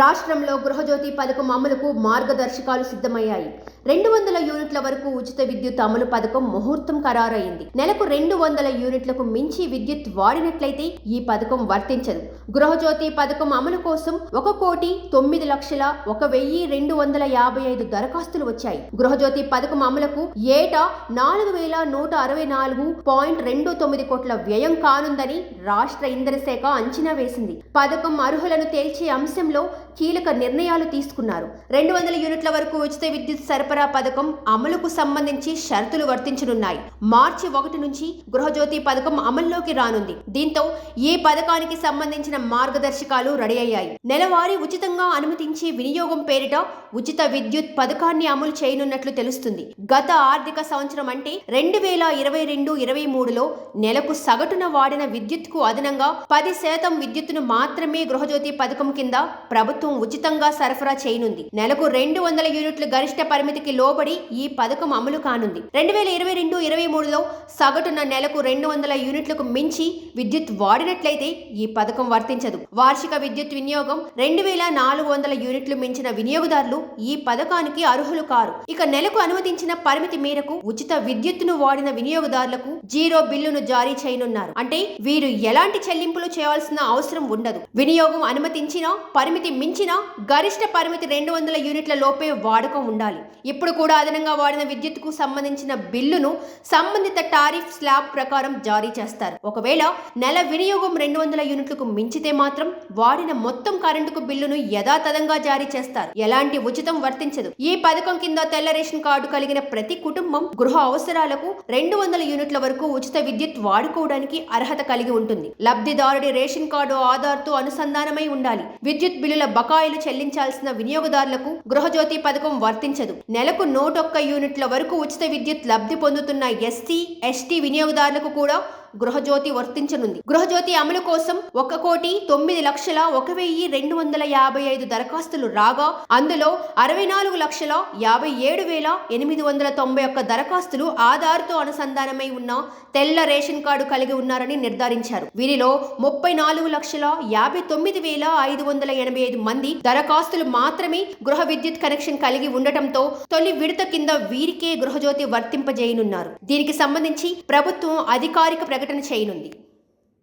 రాష్ట్రంలో గృహజ్యోతి పథకం అమలుకు మార్గదర్శకాలు సిద్ధమయ్యాయి. 200 యూనిట్ల వరకు ఉచిత విద్యుత్ అమలు పథకం ముహూర్తం ఖరారైంది. నెలకు 200 యూనిట్లకు మించి విద్యుత్ వాడినట్లయితే ఈ పథకం వర్తించదు. గృహజ్యోతి పథకం అమలు కోసం 1,09,01,255 దరఖాస్తులు వచ్చాయి. గృహజ్యోతి పథకం అమలుకు ఏటా 4,164.29 కోట్ల వ్యయం కానుందని రాష్ట్ర ఇంధన శాఖ అంచనా వేసింది. పథకం అర్హులను తేల్చే అంశంలో కీలక నిర్ణయాలు తీసుకున్నారు. 200 యూనిట్ల వరకు ఉచిత విద్యుత్ సరఫరా పథకం అమలుకు సంబంధించి షరతులు వర్తించనున్నాయి. మార్చి 1 నుంచి గృహజ్యోతి పథకం అమల్లోకి రానుంది. దీంతో ఈ పథకానికి సంబంధించిన మార్గదర్శకాలు రెడీ అయ్యాయి. నెలవారీ ఉచితంగా అనుమతించే వినియోగం పేరిట ఉచిత విద్యుత్ పథకాన్ని అమలు చేయనున్నట్లు తెలుస్తుంది. గత ఆర్థిక సంవత్సరం అంటే 2022-23లో నెలకు సగటున వాడిన విద్యుత్కు అదనంగా 10% విద్యుత్తును మాత్రమే గృహజ్యోతి పథకం కింద ప్రభుత్వం ఉచితంగా సరఫరా చేయనుంది. నెలకు 200 యూనిట్ల గరిష్ట పరిమితికి లోబడి ఈ పథకం అమలు కానుంది. 2022-23లో సగటున నెలకు 200 యూనిట్లకు మించి విద్యుత్ వాడినట్లయితే ఈ పథకం వర్తించదు. వార్షిక విద్యుత్ వినియోగం 2,400 యూనిట్లు మించిన వినియోగదారులు ఈ పథకానికి అర్హులు కారు. ఇక నెలకు అనుమతించిన పరిమితి మేరకు ఉచిత విద్యుత్తును వాడిన వినియోగదారులకు జీరో బిల్లును జారీ చేయనున్నారు. అంటే వీరు ఎలాంటి చెల్లింపులు చేయాల్సిన అవసరం ఉండదు. వినియోగం అనుమతించిన పరిమితి మించిన గరిష్ట పరిమితి 200 యూనిట్ల లోపే వాడకం ఉండాలి. ఇప్పుడు కూడా అదనంగా వాడిన విద్యుత్తుకు సంబంధించిన బిల్లును సంబంధిత టారిఫ్ స్లాబ్ ప్రకారం జారీ చేస్తారు. ఒకవేళ నెల వినియోగం 200 యూనిట్లకు మించితే మాత్రం వాడిన మొత్తం కరెంటుకు బిల్లును యథాతథంగా జారీ చేస్తారు. ఎలాంటి ఉచితం వర్తించదు. ఈ పథకం కింద తెల్ల రేషన్ కార్డు కలిగిన ప్రతి కుటుంబం గృహ అవసరాలకు 200 యూనిట్ల వరకు ఉచిత విద్యుత్ వాడుకోవడానికి అర్హత కలిగి ఉంటుంది. లబ్ధిదారుడి రేషన్ కార్డు ఆధార్తో అనుసంధానమై ఉండాలి. విద్యుత్ బిల్లుల బకాయిలు చెల్లించాల్సిన వినియోగదారులకు గృహజ్యోతి పథకం వర్తించదు. నెలకు 101 యూనిట్ల వరకు ఉచిత విద్యుత్ లబ్ధి పొందుతున్న ఎస్సీ, ఎస్టీ వినియోగదారులకు కూడా గృహజ్యోతి వర్తించనుంది. గృహజ్యోతి అమలు కోసం 1,09,01,255 దరఖాస్తులు రాగా అందులో 64,57,891 దరఖాస్తులు ఆధార్తో అనుసంధానమై ఉన్న తెల్ల రేషన్ కార్డు కలిగి ఉన్నారని నిర్ధారించారు. వీరిలో 34,59,585 మంది దరఖాస్తులు మాత్రమే గృహ విద్యుత్ కనెక్షన్ కలిగి ఉండటంతో తొలి విడత కింద వీరికే గృహజ్యోతి వర్తింపజేయనున్నారు. దీనికి సంబంధించి ప్రభుత్వం అధికారిక ప్రకటన చేయనుంది.